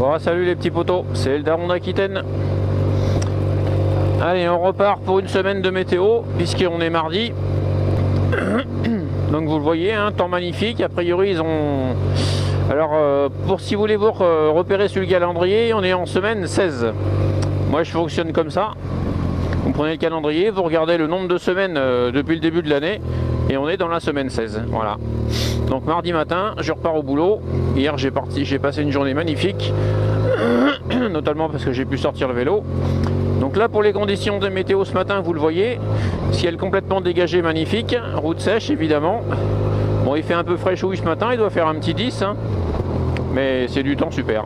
Bon, salut les petits potos, c'est le Daron d'Aquitaine. Allez, on repart pour une semaine de météo, puisqu'on est mardi. Donc vous le voyez, hein, temps magnifique. A priori, ils ont... Alors, pour si vous voulez vous repérer sur le calendrier, on est en semaine 16. Moi, je fonctionne comme ça. Vous prenez le calendrier, vous regardez le nombre de semaines depuis le début de l'année, et on est dans la semaine 16. Voilà. Donc mardi matin, je repars au boulot. Hier, j'ai passé une journée magnifique, notamment parce que j'ai pu sortir le vélo. Donc là, pour les conditions de météo ce matin, vous le voyez, ciel complètement dégagé, magnifique, route sèche évidemment. Bon, il fait un peu fraîchouille ce matin, il doit faire un petit 10, hein, mais c'est du temps super.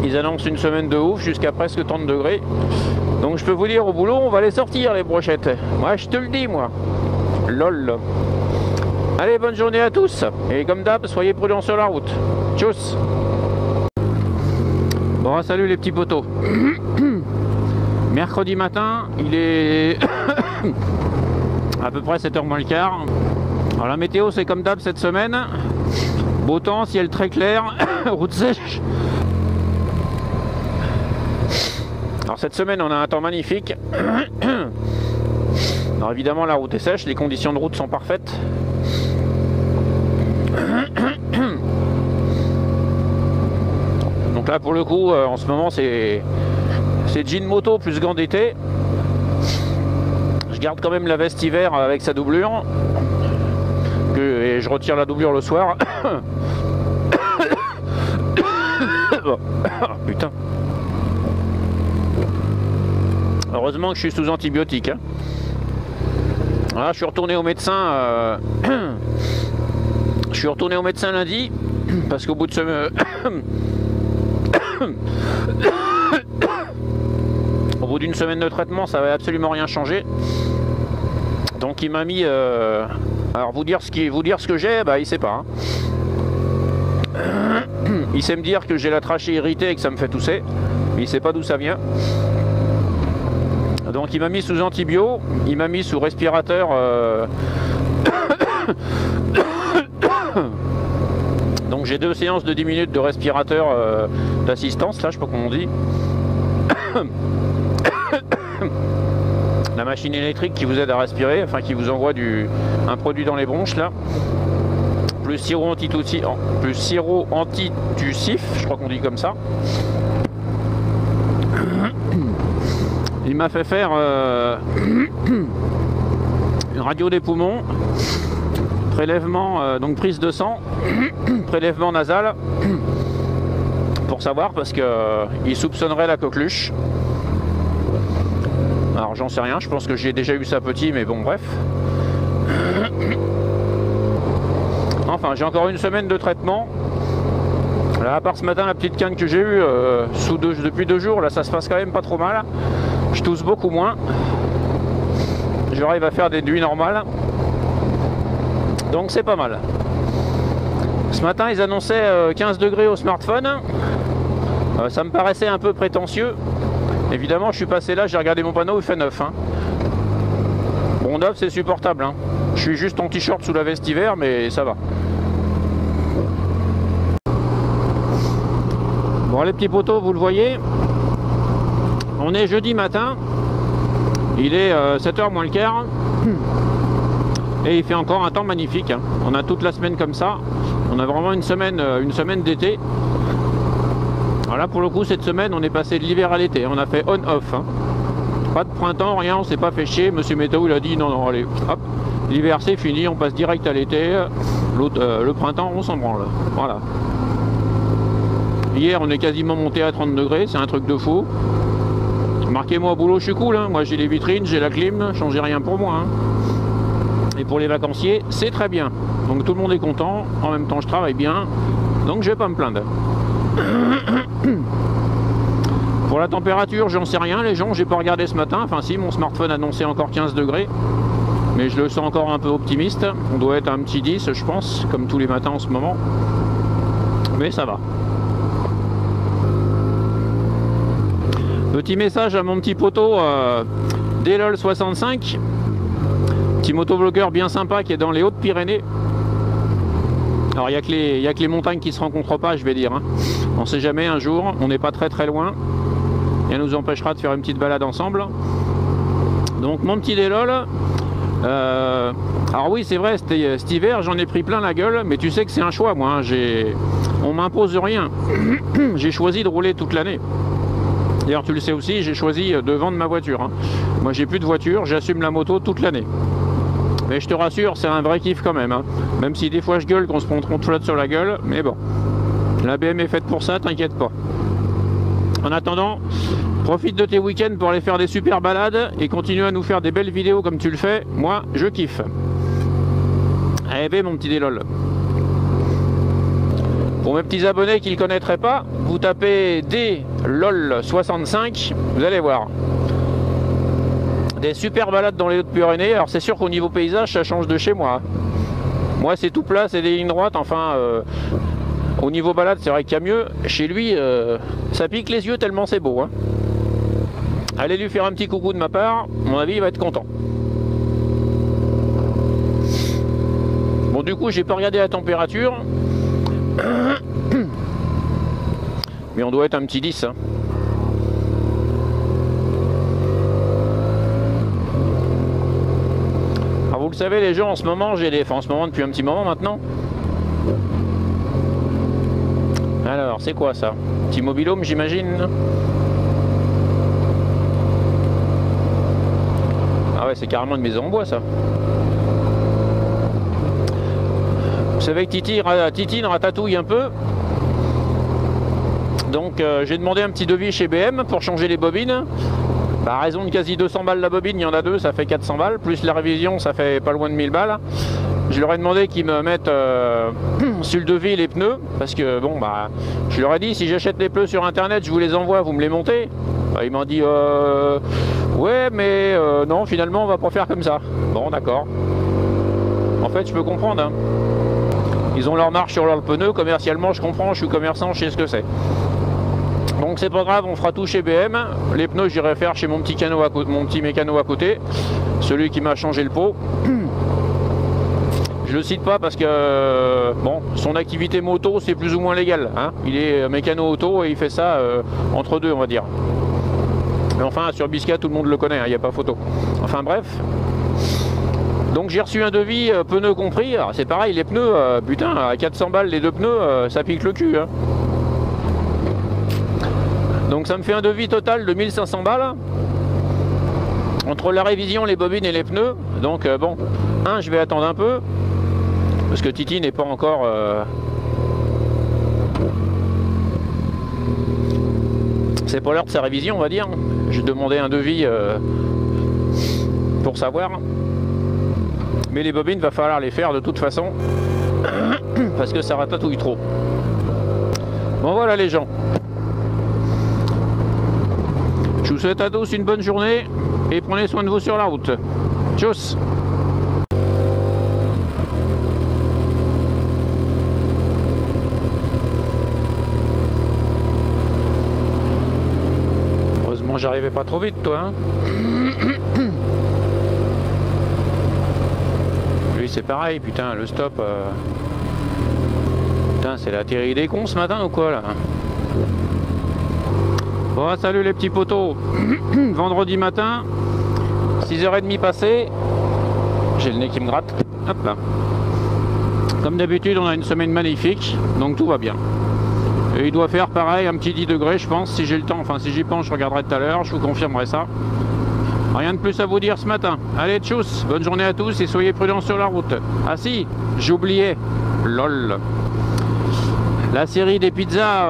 Ils annoncent une semaine de ouf jusqu'à presque 30 degrés. Donc je peux vous dire, au boulot, on va les sortir les brochettes. Moi, je te le dis, moi. Lol. Allez, bonne journée à tous. Et comme d'hab, soyez prudents sur la route. Tchuss. Bon, salut les petits potos. Mercredi matin, il est à peu près 7h moins le quart. Alors la météo, c'est comme d'hab cette semaine. Beau temps, ciel très clair, route sèche. Alors cette semaine, on a un temps magnifique. Alors évidemment, la route est sèche, les conditions de route sont parfaites. Donc là, pour le coup, en ce moment, c'est jean moto plus gants d'été. Je garde quand même la veste hiver avec sa doublure. Et je retire la doublure le soir. Putain. Heureusement que je suis sous antibiotiques. Hein. Voilà, je suis retourné au médecin. Je suis retourné au médecin lundi parce qu'au bout de au bout d'une semaine de traitement, ça n'avait absolument rien changé. Donc il m'a mis. Alors vous dire ce que j'ai, bah il sait pas. Hein. Il sait me dire que j'ai la trachée irritée et que ça me fait tousser, mais il sait pas d'où ça vient. Donc il m'a mis sous antibio, il m'a mis sous respirateur. Donc j'ai 2 séances de 10 minutes de respirateur d'assistance, là je sais pas comment on dit. La machine électrique qui vous aide à respirer, enfin qui vous envoie un produit dans les bronches là. Plus sirop antitussif, je crois qu'on dit comme ça. Il m'a fait faire une radio des poumons, prélèvement, donc prise de sang, prélèvement nasal, pour savoir, parce qu'il soupçonnerait la coqueluche. Alors j'en sais rien, je pense que j'ai déjà eu ça petit, mais bon bref. Enfin, j'ai encore une semaine de traitement. Là, à part ce matin, la petite canne que j'ai eue depuis 2 jours, là ça se passe quand même pas trop mal. Je tousse beaucoup moins. J'arrive à faire des nuits normales. Donc c'est pas mal. Ce matin, ils annonçaient 15 degrés au smartphone. Ça me paraissait un peu prétentieux. Évidemment, je suis passé là, j'ai regardé mon panneau, il fait 9. Hein. Bon, 9, c'est supportable. Hein. Je suis juste en t-shirt sous la veste hiver, mais ça va. Bon, les petits potos, vous le voyez. On est jeudi matin. Il est 7h moins le quart. Et il fait encore un temps magnifique. Hein. On a toute la semaine comme ça. On a vraiment une semaine d'été. Alors là, pour le coup, cette semaine, on est passé de l'hiver à l'été. On a fait on-off. Hein. Pas de printemps, rien, on s'est pas fait chier. Monsieur Météo, il a dit non, allez, hop. L'hiver, c'est fini, on passe direct à l'été. Le printemps, on s'en branle. Voilà. Hier, on est quasiment monté à 30 degrés. C'est un truc de fou. Marquez-moi au boulot, je suis cool. Hein. Moi, j'ai les vitrines, j'ai la clim. Changez rien pour moi. Hein. Et pour les vacanciers, c'est très bien. Donc tout le monde est content. En même temps, je travaille bien. Donc, je vais pas me plaindre. Pour la température, j'en sais rien les gens, j'ai pas regardé ce matin. Enfin si, mon smartphone annonçait encore 15 degrés, mais je le sens encore un peu optimiste. On doit être un petit 10 je pense, comme tous les matins en ce moment, mais ça va. Petit message à mon petit poteau Delol65, petit motovlogueur bien sympa qui est dans les Hautes-Pyrénées. Alors il n'y a que les montagnes qui se rencontrent pas, je vais dire. Hein. On sait jamais, un jour, on n'est pas très loin. Et elle nous empêchera de faire une petite balade ensemble. Donc mon petit Délol, alors oui c'est vrai, cet hiver j'en ai pris plein la gueule, mais tu sais que c'est un choix moi, hein. On m'impose rien. J'ai choisi de rouler toute l'année. D'ailleurs tu le sais aussi, j'ai choisi de vendre ma voiture. Hein. Moi j'ai plus de voiture, j'assume la moto toute l'année. Mais je te rassure, c'est un vrai kiff quand même. Hein. Même si des fois je gueule qu'on se prend trop de flotte sur la gueule, mais bon. La BM est faite pour ça, t'inquiète pas. En attendant, profite de tes week-ends pour aller faire des super balades et continue à nous faire des belles vidéos comme tu le fais. Moi, je kiffe. Eh ben mon petit Délol. Pour mes petits abonnés qui ne le connaîtraient pas, vous tapez DLOL65, vous allez voir. Des super balades dans les Hautes-Pyrénées. Alors c'est sûr qu'au niveau paysage, ça change de chez moi. Moi, c'est tout plat, c'est des lignes droites. Enfin, au niveau balade, c'est vrai qu'il y a mieux. Chez lui, ça pique les yeux tellement c'est beau. Hein. Allez lui faire un petit coucou de ma part. À mon avis, il va être content. Bon, du coup, j'ai pas regardé la température. Mais on doit être un petit 10. Hein. Alors, vous le savez, les gens, en ce moment, en ce moment, depuis un petit moment maintenant. Alors, c'est quoi ça? Petit mobilhome, j'imagine. Ah ouais, c'est carrément une maison en bois, ça. Vous savez que Titine ratatouille un peu. Donc, j'ai demandé un petit devis chez BM pour changer les bobines. Bah, à raison de quasi 200 balles la bobine, il y en a deux, ça fait 400 balles. Plus la révision, ça fait pas loin de 1000 balles. Je leur ai demandé qu'ils me mettent sur le devis les pneus, parce que bon bah je leur ai dit si j'achète les pneus sur internet, je vous les envoie, vous me les montez. Bah, ils m'ont dit ouais mais non finalement on va pas faire comme ça. Bon d'accord. En fait je peux comprendre. Hein. Ils ont leur marge sur leurs pneus, commercialement je comprends, je suis commerçant, je sais ce que c'est. Donc c'est pas grave, on fera tout chez BM. Les pneus j'irai faire chez mon petit mécano à côté, celui qui m'a changé le pot. Je le cite pas parce que bon, son activité moto c'est plus ou moins légal. Hein. Il est mécano auto et il fait ça entre deux on va dire. Mais enfin sur Bisca tout le monde le connaît, il n'y a pas photo. Enfin bref. Donc j'ai reçu un devis pneus compris. Alors c'est pareil les pneus, putain à 400 balles les deux pneus ça pique le cul. Hein. Donc ça me fait un devis total de 1500 balles. Entre la révision, les bobines et les pneus. Donc bon, je vais attendre un peu. Parce que Titi n'est pas encore... C'est pas l'heure de sa révision, on va dire. J'ai demandé un devis pour savoir. Mais les bobines, va falloir les faire de toute façon. Parce que ça ratatouille trop. Bon voilà les gens. Je vous souhaite à tous une bonne journée. Et prenez soin de vous sur la route. Tchuss. J'arrivais pas trop vite toi hein. Lui c'est pareil putain le stop Putain c'est la théorie des cons ce matin ou quoi là. Bon salut les petits potos. Vendredi matin 6h30 passé. J'ai le nez qui me gratte. Hop là. Comme d'habitude on a une semaine magnifique. Donc tout va bien. Et il doit faire pareil, un petit 10 degrés je pense, si j'ai le temps, enfin si j'y pense je regarderai tout à l'heure, je vous confirmerai ça. Rien de plus à vous dire ce matin. Allez tchuss, bonne journée à tous et soyez prudents sur la route. Ah si, j'oubliais, lol. La série des pizzas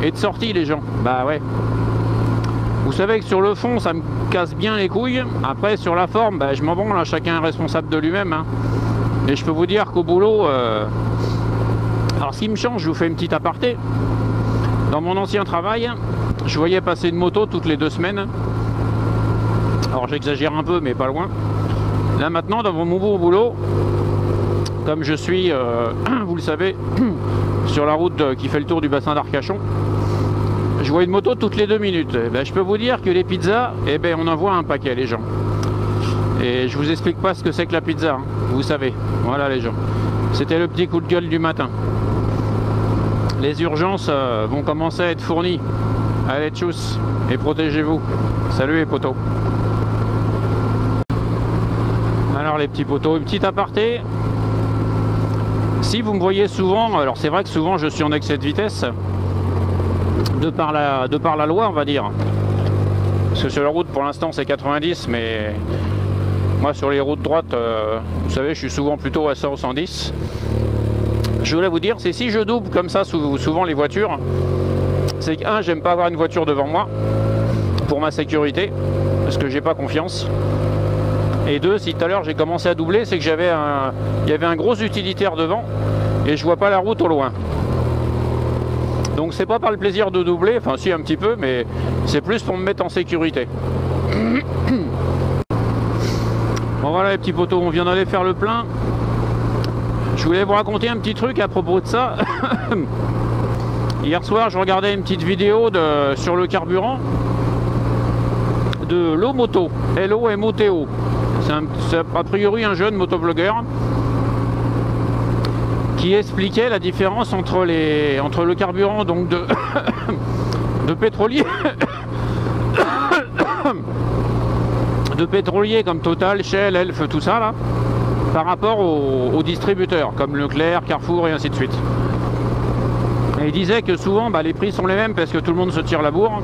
est de sortie les gens, bah ouais. Vous savez que sur le fond ça me casse bien les couilles, après sur la forme, bah, je m'en branle, chacun est responsable de lui-même. Hein. Et je peux vous dire qu'au boulot... Alors ce qui me change, je vous fais une petite aparté. Dans mon ancien travail, je voyais passer une moto toutes les 2 semaines. Alors j'exagère un peu, mais pas loin. Là maintenant, dans mon nouveau boulot, comme je suis, vous le savez, sur la route qui fait le tour du bassin d'Arcachon, je vois une moto toutes les 2 minutes. Et ben, je peux vous dire que les pizzas, eh ben, on en voit un paquet les gens. Et je vous explique pas ce que c'est que la pizza, hein. Vous savez, voilà les gens. C'était le petit coup de gueule du matin. Les urgences vont commencer à être fournies. Allez tchuss et protégez-vous. Salut les potos. Alors les petits potos, une petite aparté. Si vous me voyez souvent, alors c'est vrai que souvent je suis en excès de vitesse, de par la loi on va dire. Parce que sur la route pour l'instant c'est 90, mais moi sur les routes droites, vous savez je suis souvent plutôt à 100 ou 110. Je voulais vous dire, c'est si je double comme ça souvent les voitures, c'est que j'aime pas avoir une voiture devant moi pour ma sécurité, parce que j'ai pas confiance. Et deux, si tout à l'heure j'ai commencé à doubler, c'est que il y avait un gros utilitaire devant et je vois pas la route au loin. Donc c'est pas par le plaisir de doubler, enfin si un petit peu, mais c'est plus pour me mettre en sécurité. Bon voilà les petits potos, on vient d'aller faire le plein. Je voulais vous raconter un petit truc à propos de ça. Hier soir je regardais une petite vidéo sur le carburant de Lomoto, L-O-M-O-T-O. C'est a priori un jeune motovlogueur qui expliquait la différence entre le carburant donc de pétrolier de pétrolier comme Total, Shell, Elf, tout ça là, par rapport aux distributeurs comme Leclerc, Carrefour et ainsi de suite. Et il disait que souvent les prix sont les mêmes parce que tout le monde se tire la bourre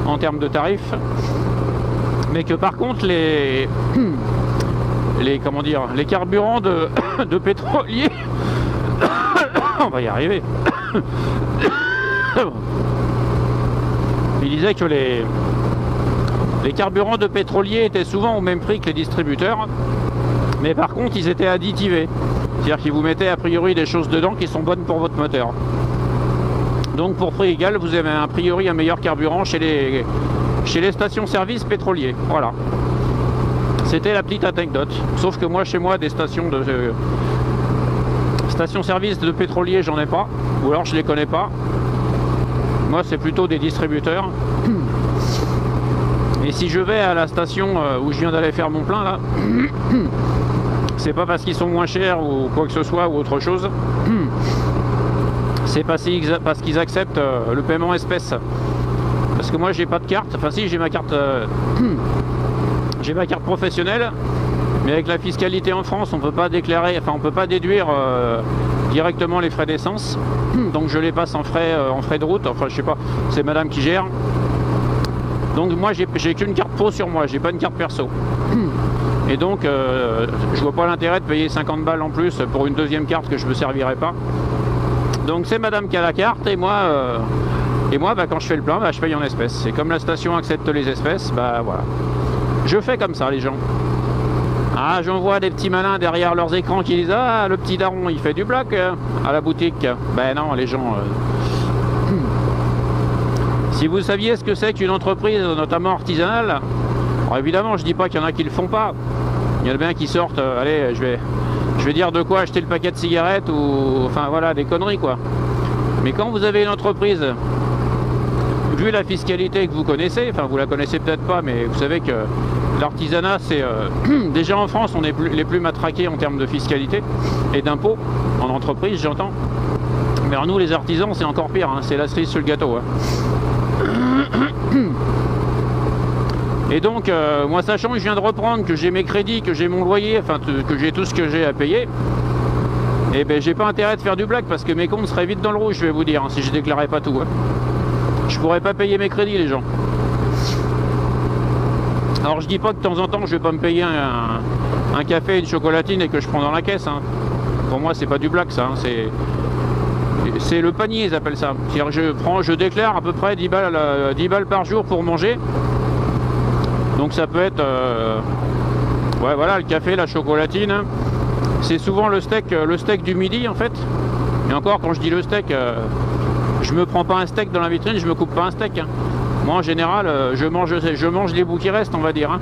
en termes de tarifs, mais que par contre les carburants de pétrolier on va y arriver. Il disait que les carburants de pétrolier étaient souvent au même prix que les distributeurs, mais par contre ils étaient additivés, c'est-à-dire qu'ils vous mettaient a priori des choses dedans qui sont bonnes pour votre moteur. Donc pour prix égal, vous avez a priori un meilleur carburant chez les stations-service pétroliers. Voilà. C'était la petite anecdote. Sauf que moi, chez moi, des stations-service de pétroliers, j'en ai pas. Ou alors je les connais pas. Moi, c'est plutôt des distributeurs. Et si je vais à la station où je viens d'aller faire mon plein, là, c'est pas parce qu'ils sont moins chers ou quoi que ce soit ou autre chose. C'est parce qu'ils acceptent le paiement espèce. Parce que moi j'ai pas de carte, enfin si j'ai ma carte j'ai ma carte professionnelle, mais avec la fiscalité en France on peut pas déclarer, enfin on peut pas déduire directement les frais d'essence. Donc je les passe en frais de route, enfin je sais pas, c'est madame qui gère. Donc moi j'ai qu'une carte pro sur moi, j'ai pas une carte perso. Et donc je vois pas l'intérêt de payer 50 balles en plus pour une deuxième carte que je me servirai pas. Donc c'est madame qui a la carte et moi quand je fais le plein, je paye en espèces. Et comme la station accepte les espèces, voilà. Je fais comme ça les gens. Ah, j'en vois des petits malins derrière leurs écrans qui disent ah le petit daron il fait du black à la boutique. Ben non les gens. Si vous saviez ce que c'est qu'une entreprise, notamment artisanale, alors évidemment je dis pas qu'il y en a qui le font pas. Il y en a bien qui sortent, allez je vais dire de quoi acheter le paquet de cigarettes ou enfin voilà des conneries quoi. Mais quand vous avez une entreprise, vu la fiscalité que vous connaissez, enfin vous la connaissez peut-être pas, mais vous savez que l'artisanat c'est déjà en France on est les plus matraqués en termes de fiscalité et d'impôts en entreprise j'entends. Mais alors nous les artisans c'est encore pire, hein, c'est la cerise sur le gâteau. Hein. Et donc, moi sachant que je viens de reprendre, que j'ai mes crédits, que j'ai mon loyer, enfin que j'ai tout ce que j'ai à payer, et ben j'ai pas intérêt de faire du black parce que mes comptes seraient vite dans le rouge, je vais vous dire, hein, si je déclarais pas tout. Hein. Je pourrais pas payer mes crédits les gens. Alors je dis pas que de temps en temps je vais pas me payer un café, une chocolatine et que je prends dans la caisse. Hein. Pour moi c'est pas du black ça, hein. C'est le panier ils appellent ça. C'est-à-dire je déclare à peu près 10 balles par jour pour manger. Donc ça peut être ouais voilà le café, la chocolatine. C'est souvent le steak du midi en fait. Et encore quand je dis le steak, je me prends pas un steak dans la vitrine, je me coupe pas un steak. Hein. Moi en général je mange les bouts qui restent on va dire. Hein.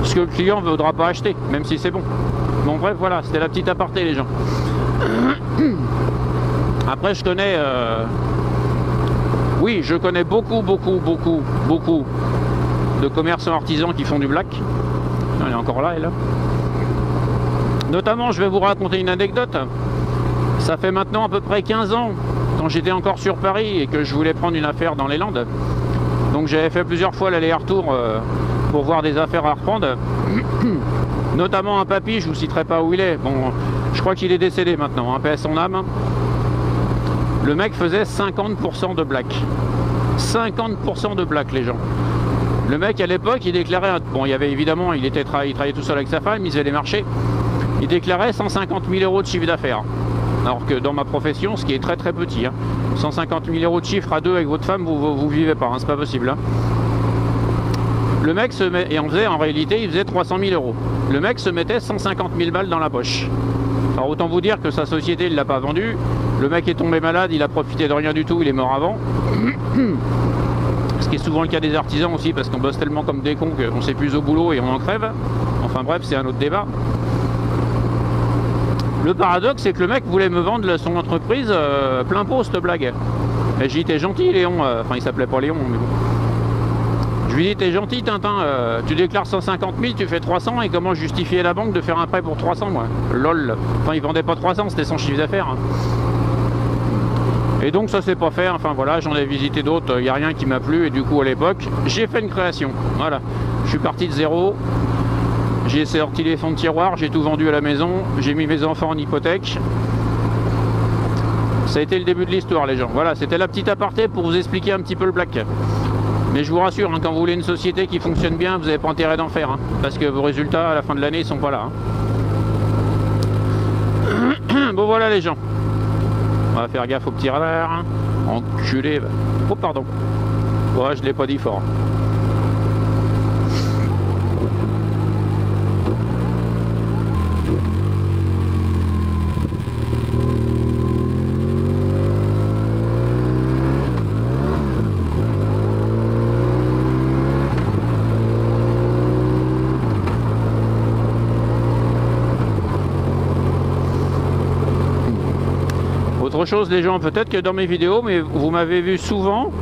Parce que le client ne voudra pas acheter, même si c'est bon. Bon bref voilà, c'était la petite aparté les gens. Après je connais oui je connais beaucoup de commerçants artisans qui font du black. Elle est encore là, elle. Notamment, je vais vous raconter une anecdote. Ça fait maintenant à peu près 15 ans, quand j'étais encore sur Paris et que je voulais prendre une affaire dans les Landes. Donc j'avais fait plusieurs fois l'aller-retour pour voir des affaires à reprendre. Notamment un papy, je vous citerai pas où il est. Bon, je crois qu'il est décédé maintenant, paix à son âme. Le mec faisait 50% de black. 50% de black, les gens. Le mec à l'époque, il déclarait, bon, il y avait évidemment, il travaillait tout seul avec sa femme, il faisait des marchés. Il déclarait 150 000 euros de chiffre d'affaires. Alors que dans ma profession, ce qui est très très petit, 150 000 euros de chiffre à deux avec votre femme, vous vivez pas, c'est pas possible. Le mec se met, et en réalité, il faisait 300 000 euros. Le mec se mettait 150 000 balles dans la poche. Alors autant vous dire que sa société, il l'a pas vendue. Le mec est tombé malade, il a profité de rien du tout, il est mort avant. Ce qui est souvent le cas des artisans aussi, parce qu'on bosse tellement comme des cons qu'on s'épuise au boulot et on en crève. Enfin bref, c'est un autre débat. Le paradoxe, c'est que le mec voulait me vendre son entreprise plein pot, cette blague. Et j'ai dit, t'es gentil, Léon. Enfin, il s'appelait pas Léon, mais bon. Je lui ai dit, t'es gentil, Tintin. Tu déclares 150 000, tu fais 300, et comment justifier à la banque de faire un prêt pour 300, moi? Lol. Enfin, il vendait pas 300, c'était son chiffre d'affaires. Et donc, ça s'est pas fait. Enfin, voilà, j'en ai visité d'autres. Il n'y a rien qui m'a plu. Et du coup, à l'époque, j'ai fait une création. Voilà. Je suis parti de zéro. J'ai sorti les fonds de tiroir, j'ai tout vendu à la maison, j'ai mis mes enfants en hypothèque. Ça a été le début de l'histoire, les gens. Voilà, c'était la petite aparté pour vous expliquer un petit peu le black. Mais je vous rassure, quand vous voulez une société qui fonctionne bien, vous n'avez pas intérêt d'en faire. Parce que vos résultats à la fin de l'année, ils sont pas là. Bon, voilà, les gens. On va faire gaffe au petit radar. Enculé. Oh, pardon. Ouais, je l'ai pas dit fort. Autre chose, les gens, peut-être que dans mes vidéos, mais vous m'avez vu souvent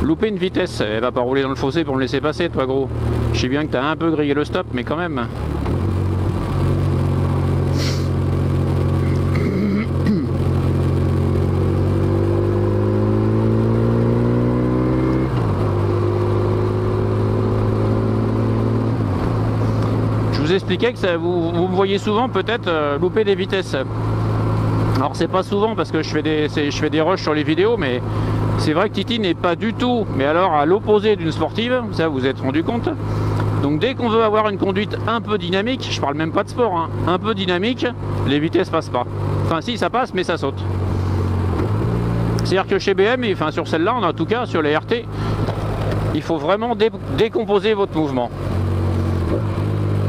louper une vitesse. Elle va pas rouler dans le fossé pour me laisser passer, toi, gros. Je sais bien que tu as un peu grillé le stop, mais quand même. Je vous expliquais que ça, vous me voyez souvent peut-être louper des vitesses. Alors c'est pas souvent parce que je fais des rushs sur les vidéos, mais c'est vrai que Titi n'est pas du tout, mais alors à l'opposé d'une sportive, ça vous êtes rendu compte. Donc dès qu'on veut avoir une conduite un peu dynamique, je parle même pas de sport, un peu dynamique, les vitesses passent pas. Enfin si, ça passe, mais ça saute. C'est-à-dire que chez BM, et enfin sur celle-là, en tout cas sur les RT, il faut vraiment décomposer votre mouvement.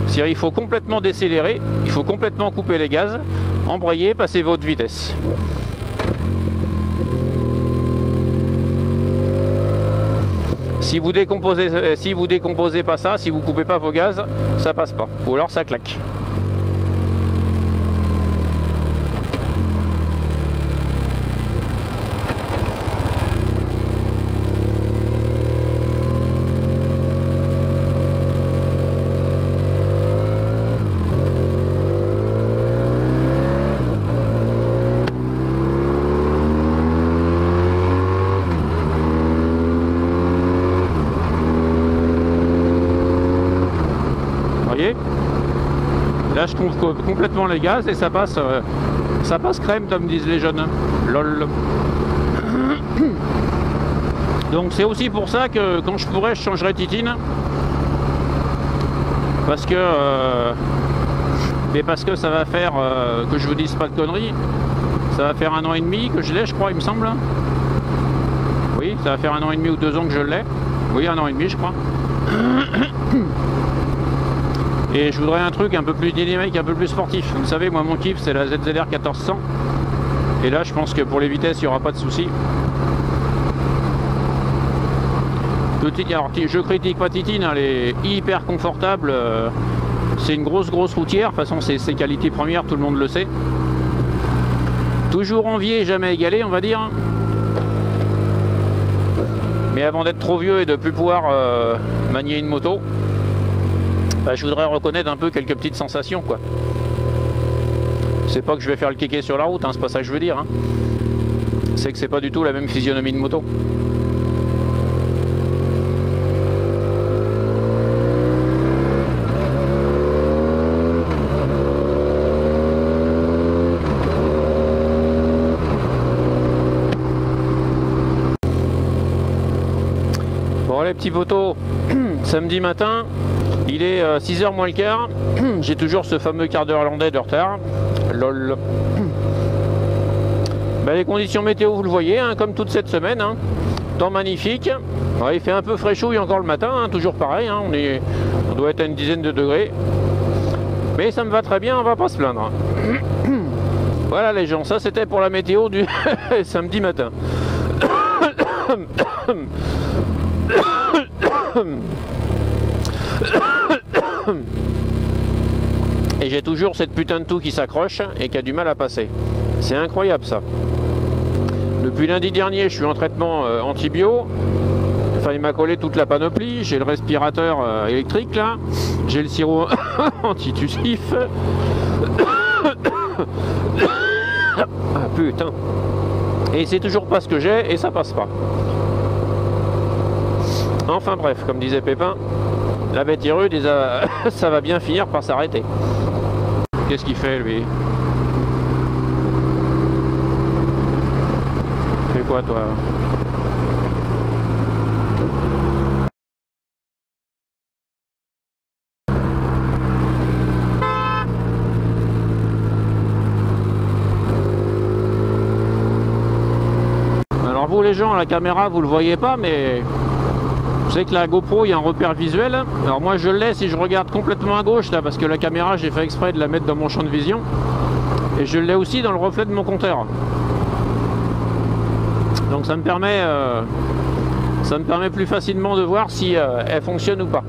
C'est-à-dire il faut complètement décélérer, il faut complètement couper les gaz, embrayer, passer votre vitesse. Si vous décomposez pas ça, si vous coupez pas vos gaz, ça passe pas. Ou alors ça claque. Là je coupe complètement les gaz et ça passe crème comme disent les jeunes. Lol. Donc c'est aussi pour ça que quand je pourrais je changerais Titine. Parce que ça va faire que je vous dise pas de conneries. Ça va faire 1 an et demi que je l'ai, je crois, il me semble. Oui, ça va faire 1 an et demi ou 2 ans que je l'ai. Oui, 1 an et demi je crois. Et je voudrais un truc un peu plus dynamique, un peu plus sportif. Vous savez, moi mon kiff c'est la ZZR 1400. Et là je pense que pour les vitesses il n'y aura pas de souci. Alors je critique pas Titine, elle est hyper confortable. C'est une grosse routière. De toute façon c'est ses qualités premières, tout le monde le sait. Toujours envié, jamais égalé on va dire. Mais avant d'être trop vieux et de plus pouvoir manier une moto, bah, je voudrais reconnaître un peu quelques petites sensations quoi. C'est pas que je vais faire le kéké sur la route, hein, c'est pas ça que je veux dire. Hein. C'est que c'est pas du tout la même physionomie de moto. Bon les petits potos, samedi matin, il est 6h moins le quart, j'ai toujours ce fameux quart d'heure hollandais de retard, lol. Ben, les conditions météo vous le voyez, hein, comme toute cette semaine, hein. Temps magnifique, ouais, il fait un peu fraîchouille encore le matin, hein, toujours pareil, hein, on doit être à une dizaine de degrés, mais ça me va très bien, on va pas se plaindre. Voilà les gens, ça c'était pour la météo du samedi matin. Et j'ai toujours cette putain de toux qui s'accroche et qui a du mal à passer. C'est incroyable ça. Depuis lundi dernier, je suis en traitement antibio. Enfin, il m'a collé toute la panoplie. J'ai le respirateur électrique là. J'ai le sirop antitussif. Ah putain. Et c'est toujours pas ce que j'ai et ça passe pas. Enfin bref, comme disait Pépin, la bête est rude et ça va bien finir par s'arrêter. Qu'est-ce qu'il fait lui? Fais quoi toi? Alors vous les gens à la caméra vous le voyez pas, mais je sais que la GoPro, il y a un repère visuel. Alors moi je l'ai si je regarde complètement à gauche là, parce que la caméra j'ai fait exprès de la mettre dans mon champ de vision. Et je l'ai aussi dans le reflet de mon compteur. Donc ça me permet plus facilement de voir si elle fonctionne ou pas.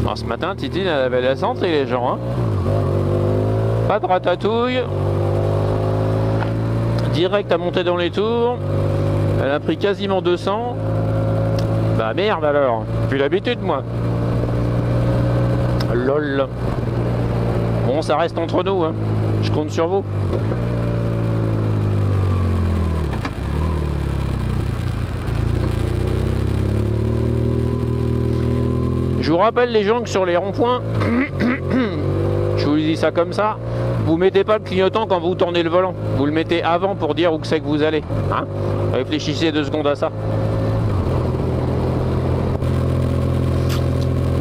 Alors ce matin, Titine elle avait la centre et les gens, hein. Pas de ratatouille. Direct à monter dans les tours. Elle a pris quasiment 200. Bah merde alors. Plus l'habitude moi. Lol. Bon, ça reste entre nous, hein. Je compte sur vous. Je vous rappelle les gens que sur les ronds-points, je vous dis ça comme ça, vous mettez pas le clignotant quand vous tournez le volant. Vous le mettez avant pour dire où c'est que vous allez. Hein, réfléchissez 2 secondes à ça.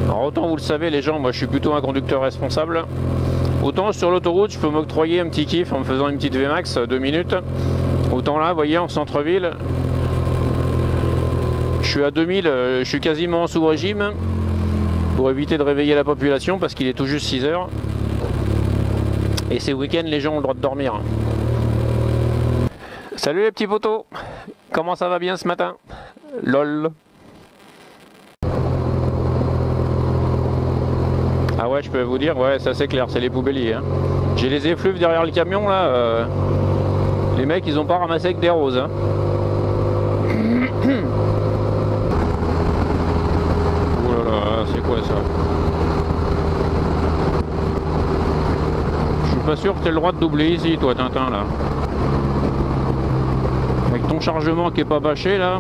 Alors autant vous le savez les gens, moi je suis plutôt un conducteur responsable. Autant sur l'autoroute je peux m'octroyer un petit kiff en me faisant une petite VMAX 2 minutes. Autant là, vous voyez, en centre-ville, je suis à 2000, je suis quasiment en sous-régime. Pour éviter de réveiller la population parce qu'il est tout juste 6 h. Et ces week-ends, les gens ont le droit de dormir. Salut les petits potos. Comment ça va bien ce matin? Lol. Ah ouais, je peux vous dire, ouais, ça c'est clair, c'est les poubelliers. Hein. J'ai les effluves derrière le camion là. Les mecs, ils ont pas ramassé que des roses. Hein. Oh là là, c'est quoi ça? Je suis pas sûr que tu aies le droit de doubler ici, toi, Tintin, là. Avec ton chargement qui est pas bâché, là.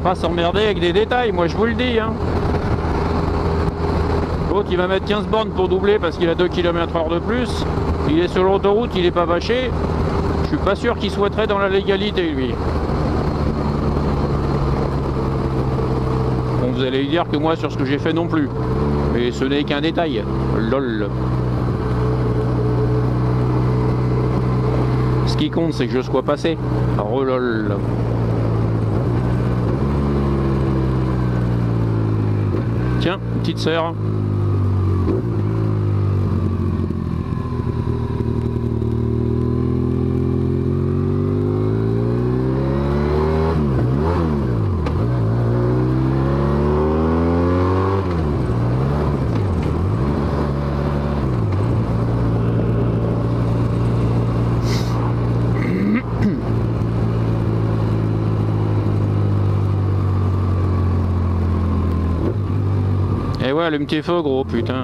Pas s'emmerder avec des détails, moi je vous le dis hein. L'autre il va mettre 15 bornes pour doubler parce qu'il a 2 km/h de plus, il est sur l'autoroute, il est pas bâché, je suis pas sûr qu'il souhaiterait dans la légalité lui. Bon, vous allez lui dire que moi sur ce que j'ai fait non plus, mais ce n'est qu'un détail, lol. Ce qui compte c'est que je sois passé, oh lol. Tiens, petite sœur. Et ouais, le petit feu gros, putain.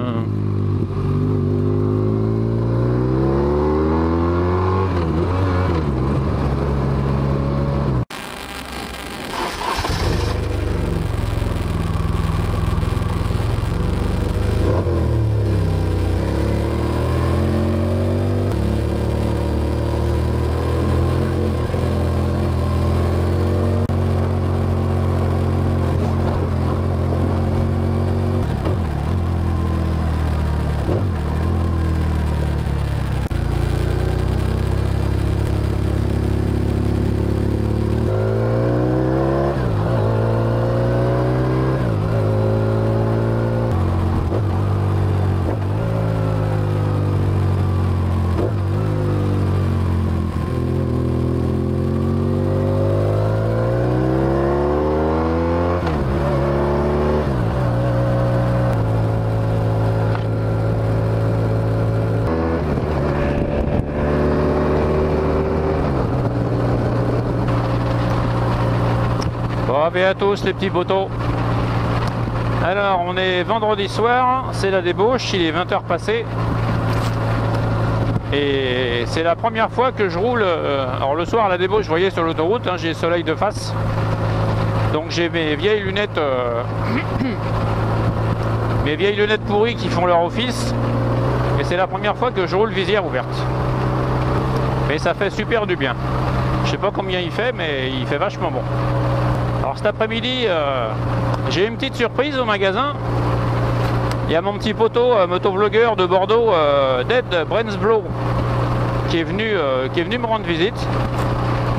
À tous les petits poteaux. Alors on est vendredi soir, c'est la débauche, il est 20h passé et c'est la première fois que je roule. Alors le soir à la débauche, vous voyez sur l'autoroute, hein, j'ai le soleil de face, donc j'ai mes vieilles lunettes mes vieilles lunettes pourries qui font leur office, et c'est la première fois que je roule visière ouverte, mais ça fait super du bien. Je sais pas combien il fait, mais il fait vachement bon. Alors cet après-midi, j'ai une petite surprise au magasin. Il y a mon petit poteau motovlogueur de Bordeaux, Dead Brensblow, qui est venu me rendre visite.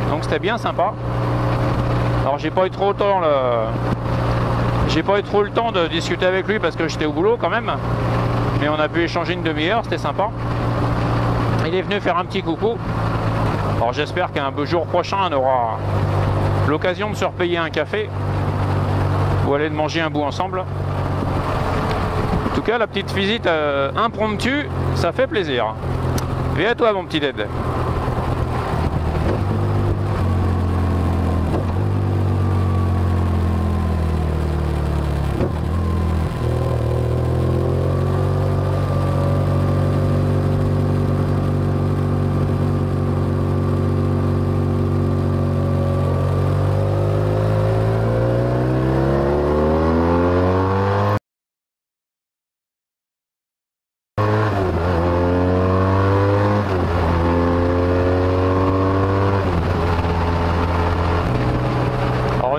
Donc c'était bien sympa. Alors j'ai pas eu trop le temps, de discuter avec lui parce que j'étais au boulot quand même. Mais on a pu échanger une demi-heure, c'était sympa. Il est venu faire un petit coucou. Alors j'espère qu'un beau jour prochain on aura l'occasion de se repayer un café ou aller de manger un bout ensemble. En tout cas, la petite visite impromptue, ça fait plaisir. Et à toi, mon petit Dead.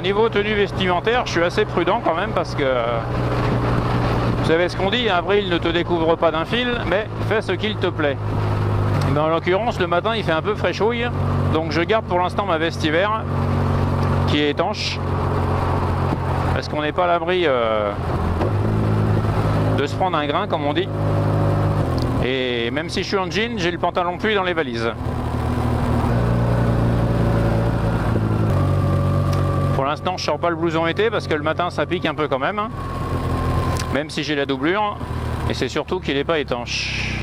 Niveau tenue vestimentaire, je suis assez prudent quand même parce que vous savez ce qu'on dit, avril ne te découvre pas d'un fil, mais fais ce qu'il te plaît. Mais en l'occurrence, le matin il fait un peu fraîchouille, donc je garde pour l'instant ma veste hiver qui est étanche. Parce qu'on n'est pas à l'abri de se prendre un grain, comme on dit. Et même si je suis en jean, j'ai le pantalon pluie dans les valises. Pour l'instant, je sors pas le blouson été parce que le matin ça pique un peu quand même. Même si j'ai la doublure. Et c'est surtout qu'il n'est pas étanche.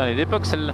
Elle est d'époque celle-là.